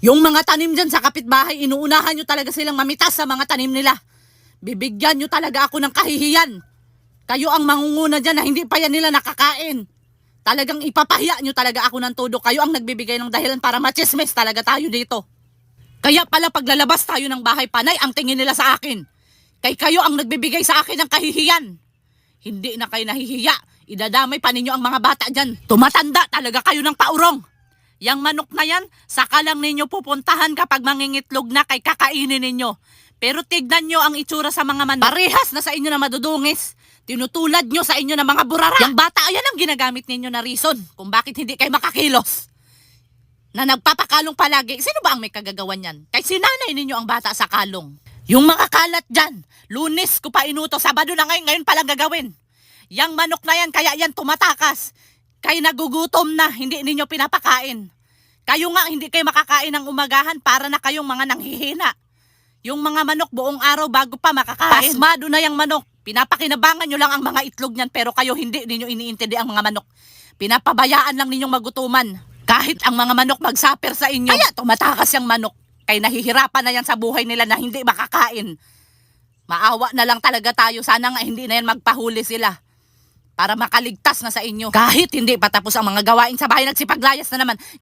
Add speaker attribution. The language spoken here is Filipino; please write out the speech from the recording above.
Speaker 1: Yung mga tanim dyan sa kapitbahay, inuunahan nyo talaga silang mamitas sa mga tanim nila. Bibigyan nyo talaga ako ng kahihiyan. Kayo ang mangunguna dyan na hindi pa yan nila nakakain. Talagang ipapahiya nyo talaga ako ng todo. Kayo ang nagbibigay ng dahilan para machismis talaga tayo dito. Kaya pala paglalabas tayo ng bahay, panay ang tingin nila sa akin. Kay kayo ang nagbibigay sa akin ng kahihiyan. Hindi na kayo nahihiya. Idadamay pa ninyo ang mga bata dyan. Tumatanda talaga kayo ng paurong. Yang manok na yan, saka lang ninyo pupuntahan kapag mangingitlog na kay kakainin ninyo. Pero tignan nyo ang itsura sa mga manok. Parehas na sa inyo na madudungis. Tinutulad nyo sa inyo na mga burara. Yang bata, ayan ang ginagamit ninyo na reason kung bakit hindi kayo makakilos. Na nagpapakalong palagi. Sino ba ang may kagagawan yan? Kay sinanay ninyo ang bata sa kalong. Yung mga kalat dyan, Lunes ko pa inuto, Sabado na ngayon palang gagawin. Yang manok na yan, kaya yan tumatakas. Kay nagugutom na, hindi ninyo pinapakain. Kayo nga, hindi kayo makakain ng umagahan para na kayong mga nanghihina. Yung mga manok buong araw bago pa makakain. Pasmado na yung manok. Pinapakinabangan nyo lang ang mga itlog niyan, pero kayo hindi ninyo iniintindi ang mga manok. Pinapabayaan lang ninyong magutuman. Kahit ang mga manok magsaper sa inyo. Kaya tumatakas yung manok. Kay nahihirapan na yan sa buhay nila na hindi makakain. Maawa na lang talaga tayo. Sana nga hindi na yan magpahuli sila. Para makaligtas na sa inyo. Kahit hindi pa tapos ang mga gawain sa bahay, nagsipaglayas na naman.